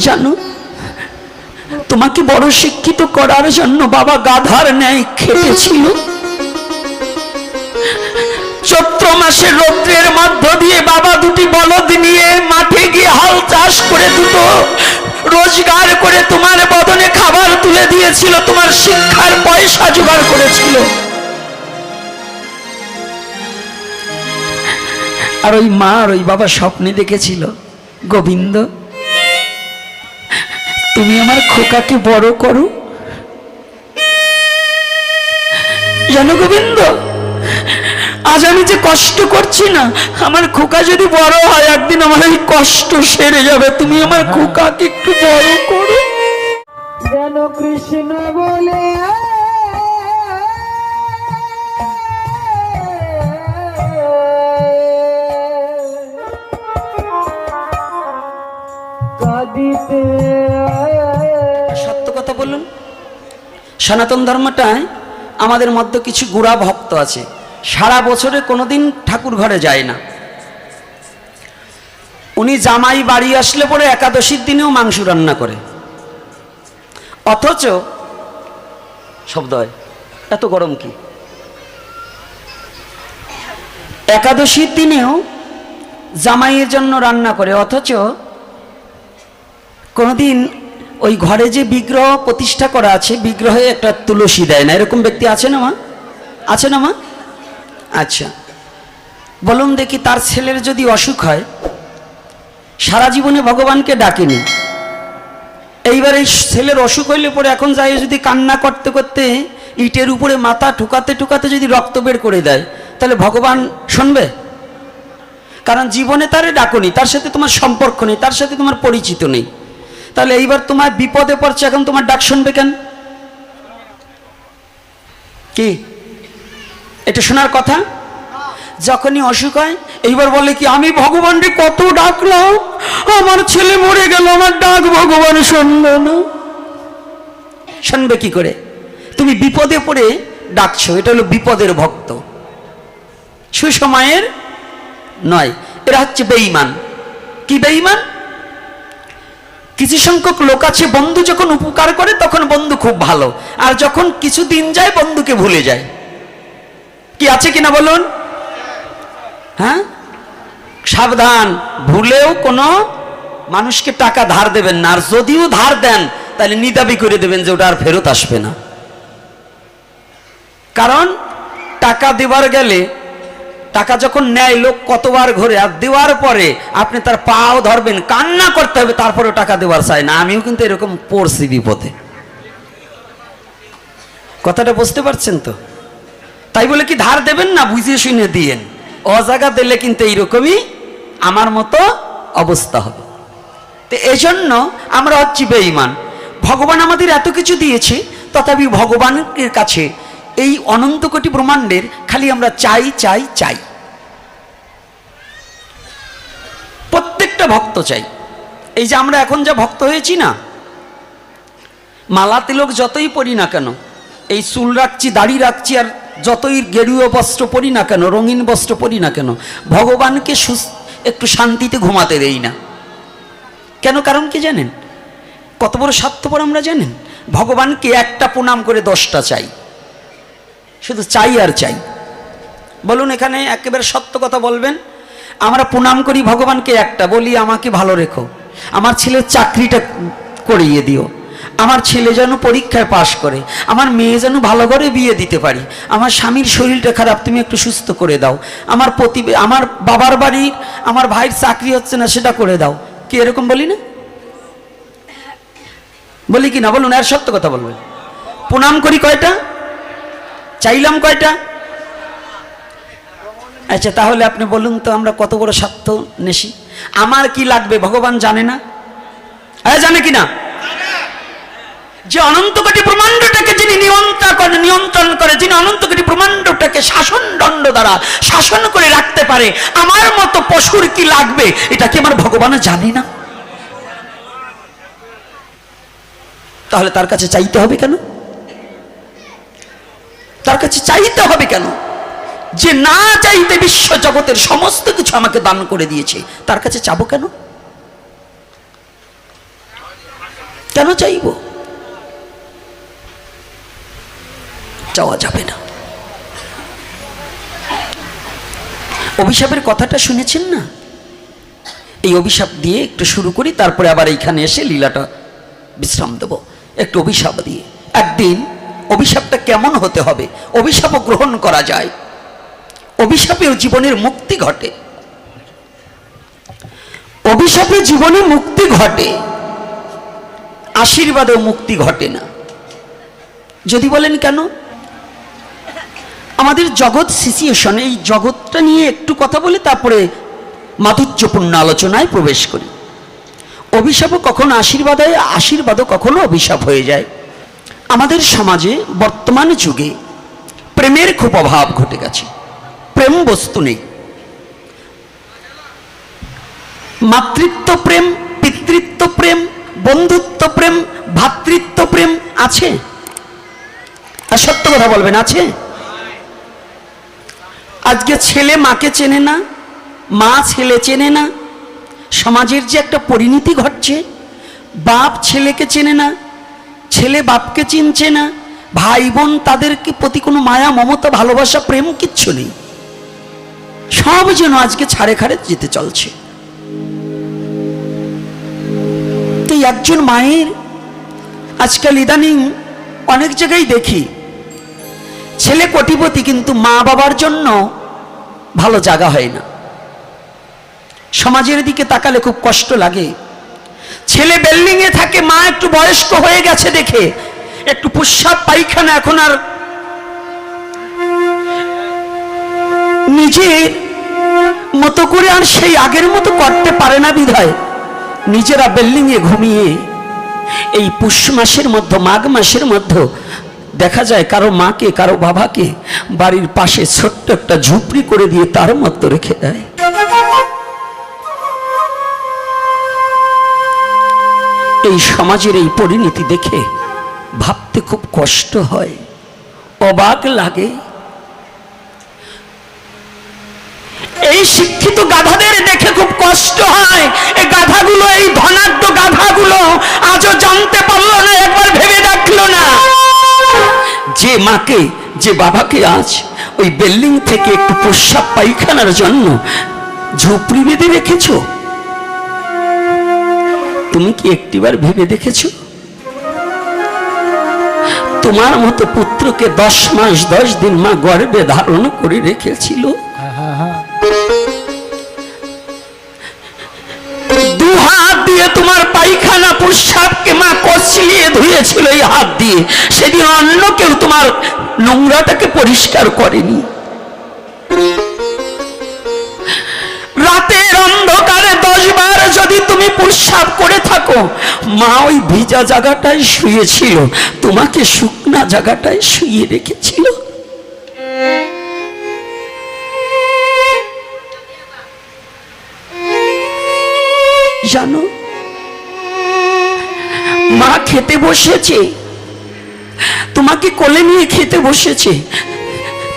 জানো, তোমাকে বড় শিক্ষিত করার জন্য বাবা গাধার ন্যায় খেটেছিল। চৈত্র মাসের রৌদ্রের মধ্য দিয়ে বাবা দুটি বলদ নিয়ে মাঠে গিয়ে হাল চাষ করে দুটো রোজগার করে তোমার বদনে খাবার তুলে দিয়েছিল, তোমার শিক্ষার পয়সা জোগাড় করেছিল। আর ওই মা আর ওই বাবা স্বপ্নে দেখেছিল, গোবিন্দ তুমি আমার খোকাকে বড় করো। জানো গোবিন্দ, আজ আমি যে কষ্ট করছি না, আমার খোকা যদি বড় হয় একদিন আমার এই কষ্ট সেরে যাবে। তুমি আমার খোকাকে একটু বড় করো। যেন কৃষ্ণ বলে কাঁদিতে। সত্য কথা বলুন, সনাতন ধর্মটায় আমাদের মধ্যে কিছু গুড়া ভক্ত আছে, সারা বছরে কোনোদিন ঠাকুর ঘরে যায় না। উনি জামাই বাড়ি আসলে পরে একাদশীর দিনেও মাংস রান্না করে, অথচ শব্দ হয় এত গরম কি, একাদশীর দিনেও জামাইয়ের জন্য রান্না করে, অথচ কোনোদিন ওই ঘরে যে বিগ্রহ প্রতিষ্ঠা করা আছে বিগ্রহে একটা তুলসী দেয় না। এরকম ব্যক্তি আছে না মা? আছে না মা? আচ্ছা বলুন দেখি, তার ছেলের যদি অসুখ হয়, সারা জীবনে ভগবানকে ডাকেনি, এইবার এই ছেলের অসুখ হইলে পরে এখন যাই যদি কান্না করতে করতে ইটের উপরে মাথা ঠুকাতে ঠুকাতে যদি রক্ত বের করে দেয়, তাহলে ভগবান শুনবে? কারণ জীবনে তারে ডাকনি, তার সাথে তোমার সম্পর্ক নেই, তার সাথে তোমার পরিচিত নেই। তাহলে এইবার তোমার বিপদে পড়ছে, এখন তোমার ডাক শুনবে কেন? কি এটা শোনার কথা? যখনই অসুখ হয় এইবার বলে কি, আমি ভগবানকে কত ডাকলাম, আমার ছেলে মরে গেল, আমার ডাক ভগবান শুনল না। শুনবে কি করে? তুমি বিপদে পড়ে ডাকছো, এটা হলো বিপদের ভক্ত, সুসময়ের নয়। এরা হচ্ছে বেঈমান। কি বেঈমান? কিছু সংখ্যক লোক আছে, বন্ধু যখন উপকার করে তখন বন্ধু খুব ভালো, আর যখন কিছু দিন যায় বন্ধুকে ভুলে যায়। কি আছে কিনা বলুন? হ্যাঁ, সাবধান, ভুলেও কোনো মানুষকে টাকা ধার দেবেন না, আর যদিও ধার দেন তাহলে নিদাবি করে দেবেন যে ওটা আর ফেরত আসবে না। কারণ টাকা দেবার গেলে, টাকা যখন নেয় লোক কতবার ঘুরে, আর দেওয়ার পরে আপনি তার পাও ধরবেন, কান্না করতে হবে, তারপরেও টাকা দেওয়ার চায় না। আমিও কিন্তু এরকম পড়ছি বিপদে। কথাটা বুঝতে পারছেন তো? তাই বলে কি ধার দেবেন না, বুঝিয়ে শুনে দিয়েন। অজাগা দিলে কিন্তু এইরকমই আমার মতো অবস্থা হবে। তো এই জন্য আমরা হচ্ছি বেঈমান। ভগবান আমাদের এত কিছু দিয়েছে, তথাপি ভগবানের কাছে এই অনন্ত কোটি ব্রহ্মাণ্ডের খালি আমরা চাই চাই চাই। প্রত্যেকটা ভক্ত চাই। এই যে আমরা এখন যা ভক্ত হয়েছি না, মালা তিলক যতই পড়ি না কেন, এই চুল রাখছি, দাড়ি রাখছি, আর যতই গেরুয়া বস্ত্র পরি না কেন, রঙিন বস্ত্র পরি না কেন, ভগবানকে একটু শান্তিতে ঘুমাতে দেই না কেন? কারণ কি জানেন? কত বড় স্বার্থপর আমরা জানেন? ভগবানকে একটা প্রণাম করে 10টা চাই, শুধু চাই আর চাই। বলুন এখানে একেবারে সত্য কথা বলবেন, আমরা প্রণাম করি ভগবানকে একটা, বলি আমাকে ভালো রেখো, আমার ছেলের চাকরিটা করিয়ে দিও, আমার ছেলে যেন পরীক্ষায় পাশ করে, আমার মেয়ে যেন ভালো করে বিয়ে দিতে পারি, আমার স্বামীর শরীরটা খারাপ, তুমি একটু সুস্থ করে দাও, আমার বাবার বাড়ির আমার ভাইয়ের চাকরি হচ্ছে না, সেটা করে দাও। কি এরকম বলি না? বলি কি না বলুন? আর সত্য কথা বলবেন। প্রণাম করি কয়টা? চাইলাম কয়টা? আচ্ছা তাহলে আপনি বলুন তো, আমরা কত বড় স্বার্থ নেশি। আমার কি লাগবে ভগবান জানে না? জানে কিনা? যে অনন্ত কোটি ব্রহ্মাণ্ডটাকে যিনি নিয়ন্ত্রণ করে, যিনি অনন্ত কোটি ব্রহ্মাণ্ডটাকে শাসন দণ্ড দ্বারা শাসন করে রাখতে পারে, আমার মতো পশুর কি লাগবে এটা কি আমার ভগবান জানে না? তাহলে তার কাছে চাইতে হবে কেন? তার কাছে চাইতে হবে কেন? যে না চাইতে বিশ্ব জগতের সমস্ত কিছু আমাকে দান করে দিয়েছে, তার কাছে চাবো কেন? কেন চাইব? চাওয়া যাবে না। অভিশাপের কথাটা শুনেছেন না? এই অভিশাপ দিয়ে একটু শুরু করি, তারপরে আবার এইখানে এসে লীলাটা বিশ্রাম দেব। একটু অভিশাপ দিয়ে, একদিন অভিশাপটা কেমন হতে হবে, অভিশাপও গ্রহণ করা যায়, অভিশাপেও জীবনের মুক্তি ঘটে। অভিশাপে জীবনে মুক্তি ঘটে, আশীর্বাদেও মুক্তি ঘটে না। যদি বলেন কেন? আমাদের জগৎ সিচুয়েশন, এই জগৎটা নিয়ে একটু কথা বলে তারপরে মাধুর্যপূর্ণ আলোচনায় প্রবেশ করি। অভিশাপও কখনো আশীর্বাদ হয়, আশীর্বাদও কখনো অভিশাপ হয়ে যায়। আমাদের সমাজে বর্তমান যুগে প্রেমের খুব অভাব ঘটে গেছে, প্রেম বস্তু নেই। মাতৃত্ব প্রেম, পিতৃত্ব প্রেম, বন্ধুত্ব প্রেম, ভ্রাতৃত্ব প্রেম আছে? আর সত্য কথা বলবেন, আছে? আজকে ছেলে মাকে চেনে না, মা ছেলে চেনে না। সমাজের যে একটা পরিণতি ঘটছে, বাপ ছেলেকে চেনে না, ছেলে বাপকে চিনছে না, ভাই বোন তাদেরকে প্রতি কোনো মায়া মমতা ভালোবাসা প্রেম কিচ্ছু নেই। সব যেন আজকে ছাড়ে খাড়ে যেতে চলছে। তো একজন মায়ের আজকাল ইদানিং অনেক জায়গায় দেখি ছেলে কোটিপতি কিন্তু মা বাবার জন্য ভালো জায়গা হয় না। সমাজের দিকে তাকালে খুব কষ্ট লাগে। ছেলে বিল্ডিং এ থাকে, মা একটু বয়স্ক হয়ে গেছে দেখে একটু প্রস্রাব পায়খানা এখন আর নিজের মতো করে আর সেই আগের মতো করতে পারে না বিধায় নিজেরা বিল্ডিং এ ঘুমিয়ে এই পুষ মাসের মধ্যে, মাঘ মাসের মধ্যে দেখা যায় কারো মাকে কারো বাবাকে বাড়ির পাশে ছোট্ট একটা ঝুপড়ি করে দিয়ে তার মতো রেখে দেয়। এই সমাজের এই পরিণতি দেখে ভাবতে খুব কষ্ট হয়, অবাক লাগে। এই শিক্ষিত গাধাদের দেখে খুব কষ্ট হয়। এই গাধাগুলো, এই ধনাঢ্য গাধাগুলো আজও জানতে পারলো না, একবার ভেবে দেখলো না যে মাকে যে বাবাকে আজ ওই বিল্ডিং থেকে একটু প্রস্রাব পায়খানার জন্য ঝুপড়ি বেঁধে রেখেছো। তুমি কি একটিবার ভেবে দেখেছো তোমার মতো পুত্রকে 10 মাস 10 দিন মা গর্ভে ধারণ করে রেখেছিল? দু হাত দিয়ে তোমার পায়খানা প্রস্রাবকে মা কচলিয়ে ধুয়েছিল এই হাত দিয়ে। সেদিন অন্য কেউ তোমার নোংরাটাকে পরিষ্কার করেনি। রাতের অন্ধকারে 10 বার যদি তুমি প্রস্রাব করে থাকো, মা ওই ভিজা জায়গাটায় শুয়েছিল, তোমাকে শুকনা জায়গাটায় শুয়ে রেখেছিল। জানো, মা খেতে বসেছে, তোমাকে কোলে নিয়ে খেতে বসেছে,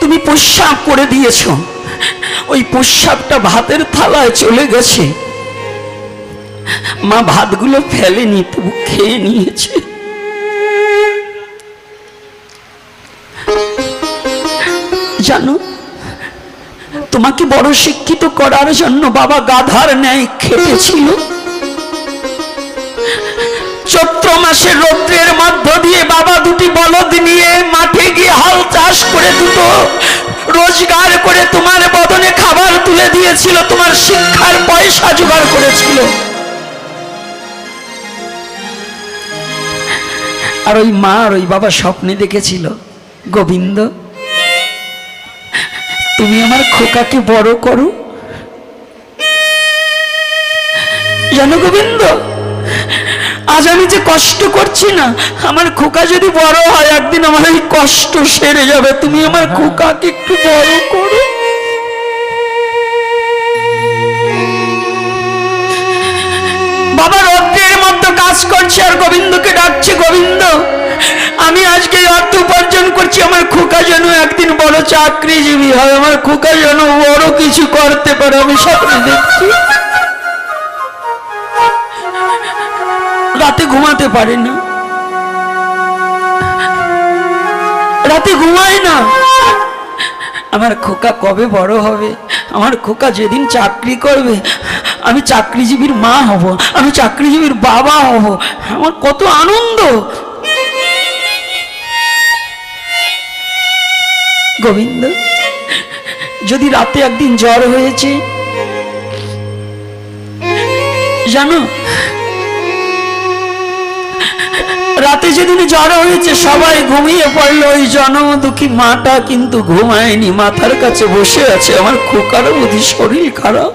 তুমি প্রস্রাব করে দিয়েছো, ওই প্রস্রাবটা ভাতের থালায় চলে গেছে, মা ভাতগুলো ফেলেনি, তবু খেয়ে নিয়েছে। জানো, তোমাকে বড় শিক্ষিত করার জন্য বাবা গাধার ন্যায় খেটেছিল। চৈত্র মাসের রৌদ্রের মধ্য দিয়ে বাবা দুটি বলদ নিয়ে মাঠে গিয়ে হাল চাষ করে দুটো রোজগার করে তোমার বদনে খাবার তুলে দিয়েছিল, তোমার শিক্ষার পয়সা জোগাড় করেছিল। আর ওই মা আর ওই বাবা স্বপ্নে দেখেছিল, গোবিন্দ তুমি আমার খোকাকে বড় করো। জানো গোবিন্দ, আজ আমি যে কষ্ট করছি না, আমার খোকা যদি বড় হয় একদিন আমার এই কষ্ট সেরে যাবে, তুমি আমার খোকাকে একটু বড় করো। বাবা রৌদ্রের মধ্যে কাজ করছে আর গোবিন্দকে ডাকছে, গোবিন্দ আমি আজকে অর্থ উপার্জন করছি, আমার খোকা যেন একদিন বড় চাকরিজীবী হয়, আমার খোকা যেন বড় কিছু করতে পারে, আমি স্বপ্নে দেখছি। রাতে ঘুমাতে পারে না, রাতে ঘুমায় না। আমার খোকা কবে বড় হবে, আমার খোকা যেদিন চাকরি করবে, আমি চাকরিজীবীর মা হব, আমি চাকরিজীবীর বাবা হব, আমার কত আনন্দ। গোবিন্দ, যদি রাতে একদিন জ্বর হয়েছে, জানো রাতে যেদিন জ্বর হয়েছে সবাই ঘুমিয়ে পড়লো, ওই জনম দুঃখী মাটা কিন্তু ঘুমায়নি, মাথার কাছে বসে আছে। আমার খোকারও বুঝি শরীর খারাপ।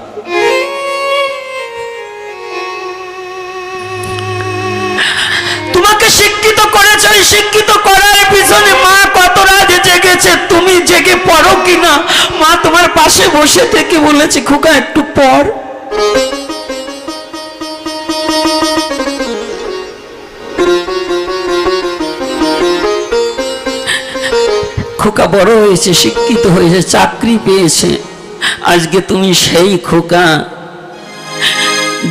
তোমাকে শিক্ষিত করেছে, শিক্ষিত করার পিছনে মা কত রাত জেগেছে, তুমি জেগে পড়ো কিনা? মা তোমার পাশে বসে থেকে বলেছে, খোকা একটু পড়। খোকা বড় হয়েছে, শিক্ষিত হয়েছে, চাকরি পেয়েছে। আজকে তুমি সেই খোকা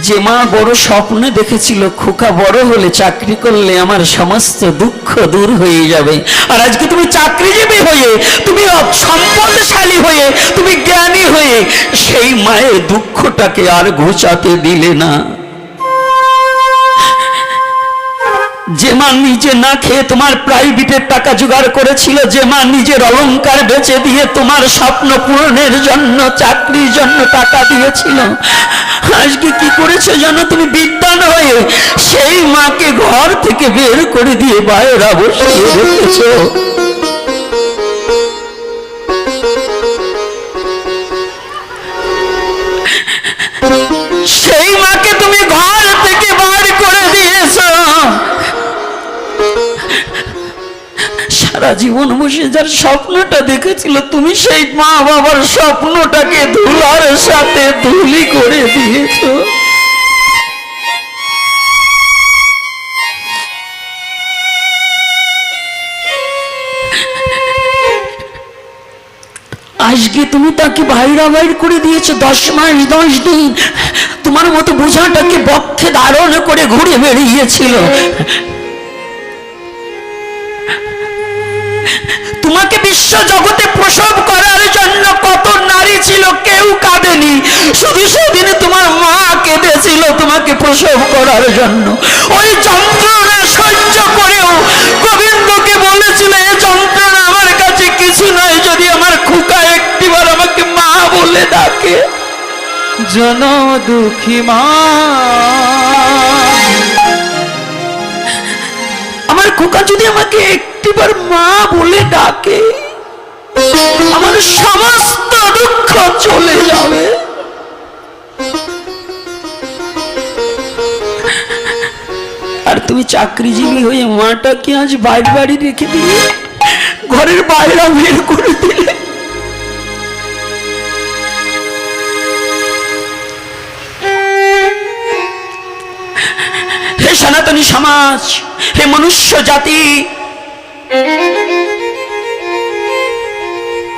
যে মা বড় স্বপ্নে দেখেছিল খোকা বড় হলে চাকরি করলে আমার সমস্ত দুঃখ দূর হয়ে যাবে। আর আজকে তুমি চাকরিজীবী হয়ে, তুমি সম্পদশালী হয়ে, তুমি জ্ঞানী হয়ে সেই মায়ের দুঃখটাকে আর ঘুচাতে দিলে না। যে মা নিজে না খেয়ে তোমার প্রাইভেটের টাকা জোগাড় করেছিল, যে মা নিজের অলংকার বেচে দিয়ে তোমার স্বপ্ন পূরণের জন্য, চাকরির জন্য টাকা দিয়েছিল, আজকে কি করেছো জানো? তুমি বিদ্বান হয়ে সেই মাকে ঘর থেকে বের করে দিয়ে বাইরে বসিয়ে রেখেছো। সেই মাকে তুমি ঘর থেকে বার করে দিয়েছো। সারা জীবন বসে যার স্বপ্নটা দেখেছিল, তুমি সেই মা বাবার স্বপ্নটাকে ধুলার সাথে ধুলি করে দিয়েছো। আজকে তুমি তাকে বাইরা বাইর করে দিয়েছো 10 মাস 10 দিন। তোমার মতো বোঝাটাকে বক্ষে ধারণ করে ঘুরে বেরিয়েছিল। তোমাকে বিশ্ব জগতে প্রসব করার জন্য কত নারী ছিল, কেউ কাঁদেনি, শুধু সেদিন তোমার মা কেঁদেছিল তোমাকে প্রসব করার জন্য। ওই যন্ত্রণা সহ্য করেও গোবিন্দকে বলেছিল, এই যন্ত্রণা আমার কাছে কিছু নয়, যদি আমার খোকা একটিবার আমাকে মা বলে ডাকে। জনম দুঃখী মা, আমার খোকা যদি আমাকে একটিবার মা বলে ডাকে, আমার সমস্ত দুঃখ চলে যাবে। আর তুমি চাকরিজীবী হয়ে মাটাকে আজ বাইরে বাড়ি রেখে দিলে, ঘরের বাইরে বের করে দিলে। হে সনাতনী সমাজ, হে মনুষ্য জাতি,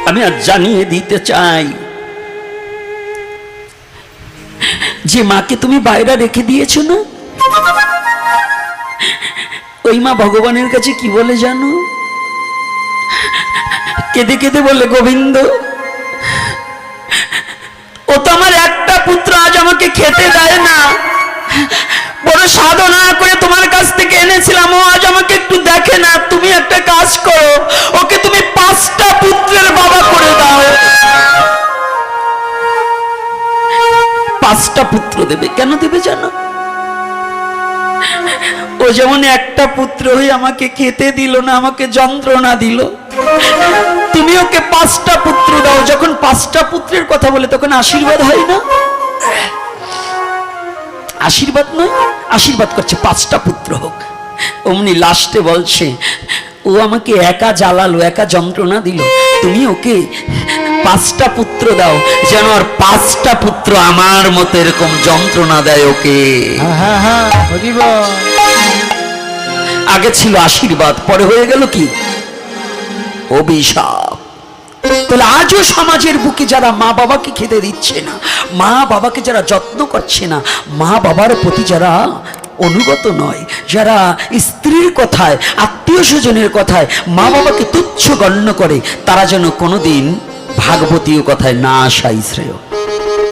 আমি আজ জানিয়ে দিতে চাই, যে মাকে তুমি বাইরে রেখে দিয়েছো না, ওই মা ভগবানের কাছে কি বলে জানো? কেঁদে কেঁদে বলে, গোবিন্দ, ও তো আমার একটা পুত্র, আজ আমাকে খেতে দেয় না, বড় সাধনা করে তোমার কাছ থেকে এনেছিলাম, ও আজ আমাকে একটু দেখে না, তুমি একটা কাজ করো, ওকে তুমি 5টা পুত্রের বাবা করে দাও। 5টা পুত্র দেবে। কেন দেবে জানো? ও যেমন একটা পুত্র হয়ে আমাকে খেতে দিল না, আমাকে যন্ত্রণা দিল, তুমি ওকে 5টা পুত্র দাও। যখন 5টা পুত্রের কথা বলে তখন আশীর্বাদ হয় না? আশীর্বাদ নয়, আশীর্বাদ করছে 5টা পুত্র হোক। অমনি লাস্টে বলছে, ও আমাকে একা জ্বালালো, একা যন্ত্রণা দিল, তুমি ওকে 5টা পুত্র দাও, যেন আর 5টা পুত্র আমার মতো এরকম যন্ত্রণা দেয় ওকে। আগে ছিল আশীর্বাদ, পরে হয়ে গেল কি? অভিশাপ। তাহলে আজও সমাজের বুকে যারা মা বাবাকে খেতে দিচ্ছে না, মা বাবাকে যারা যত্ন করছে না, মা বাবার প্রতি যারা অনুগত নয়, যারা স্ত্রীর কথায়, আত্মীয় স্বজনের কথায় মা বাবাকে তুচ্ছ গণ্য করে, তারা যেন কোনোদিন ভাগবতীয় কথায় না আসাই শ্রেয়।